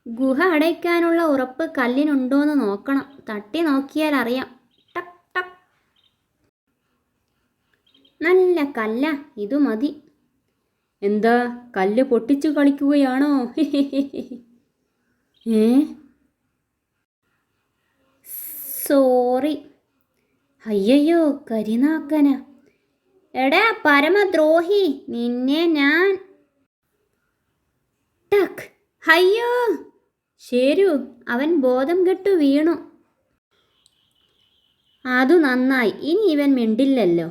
ഗുഹ അടയ്ക്കാനുള്ള ഉറപ്പ് കല്ലിനുണ്ടോയെന്ന് നോക്കണം. തട്ടി നോക്കിയാൽ അറിയാം. ടക് ടക്. നല്ല കല്ല, ഇതു മതി. എന്താ, കല്ല് പൊട്ടിച്ചു കളിക്കുകയാണോ? ഏ, സോറി. അയ്യോ, കരിനാക്കന. എടാ പരമദ്രോഹി, നിന്നെ ഞാൻ. ടക്. അയ്യോ, ശരു, അവൻ ബോധം കെട്ടു വീണു. അതു നന്നായി, ഇനി ഇവൻ മിണ്ടില്ലല്ലോ.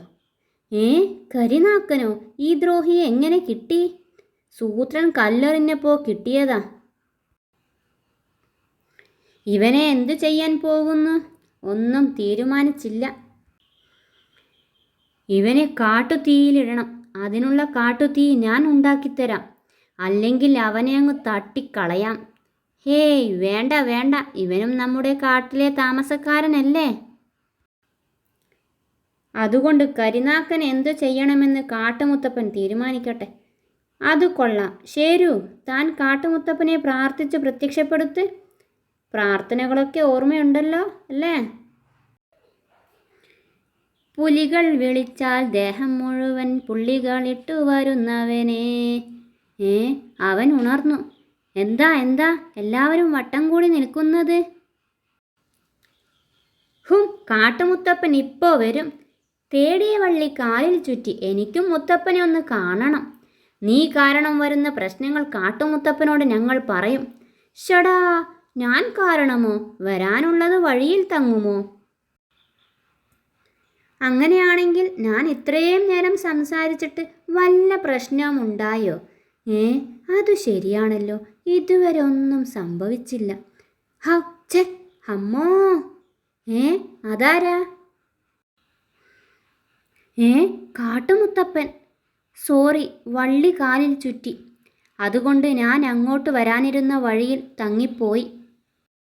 കരിനാക്കനോ? ഈ ദ്രോഹിയെ എങ്ങനെ കിട്ടി? സൂത്രൻ കല്ലെറിഞ്ഞപ്പോ കിട്ടിയതാ. ഇവനെ എന്തു ചെയ്യാൻ പോകുന്നു? ഒന്നും തീരുമാനിച്ചില്ല. ഇവനെ കാട്ടുതീയിലിടണം. അതിനുള്ള കാട്ടുതീ ഞാൻ ഉണ്ടാക്കിത്തരാം. അല്ലെങ്കിൽ അവനെ അങ്ങ് തട്ടിക്കളയാം. ഹേയ്, വേണ്ട വേണ്ട, ഇവനും നമ്മുടെ കാട്ടിലെ താമസക്കാരനല്ലേ. അതുകൊണ്ട് കരിനാക്കൻ എന്തു ചെയ്യണമെന്ന് കാട്ടുമുത്തപ്പൻ തീരുമാനിക്കട്ടെ. അത് കൊള്ളാം. ശരു, താൻ കാട്ടുമുത്തപ്പനെ പ്രാർത്ഥിച്ച് പ്രത്യക്ഷപ്പെടുത്ത്. പ്രാർത്ഥനകളൊക്കെ ഓർമ്മയുണ്ടല്ലോ അല്ലേ? പുലികൾ വിളിച്ചാൽ ദേഹം മുഴുവൻ പുള്ളികളിട്ടു വരുന്നവനെ. അവൻ ഉണർന്നു. എന്താ എന്താ എല്ലാവരും വട്ടം കൂടി നിൽക്കുന്നത്? കാട്ടുമുത്തപ്പൻ ഇപ്പോ വരും. തേടിയ വള്ളി കാലിൽ ചുറ്റി. എനിക്കും മുത്തപ്പനെ ഒന്ന് കാണണം. നീ കാരണം വരുന്ന പ്രശ്നങ്ങൾ കാട്ടുമുത്തപ്പനോട് ഞങ്ങൾ പറയും. ഷടാ, ഞാൻ കാരണമോ? വരാനുള്ളത് വഴിയിൽ തങ്ങുമോ? അങ്ങനെയാണെങ്കിൽ ഞാൻ ഇത്രയും നേരം സംസാരിച്ചിട്ട് വല്ല പ്രശ്നമുണ്ടായോ? അത് ശരിയാണല്ലോ, ഇതുവരെ ഒന്നും സംഭവിച്ചില്ല. അമ്മോ, അതാരാ? കാട്ടുമുത്തപ്പൻ. സോറി, വള്ളി കാലിൽ ചുറ്റി. അതുകൊണ്ട് ഞാൻ അങ്ങോട്ട് വരാനിരുന്ന വഴിയിൽ തങ്ങിപ്പോയി.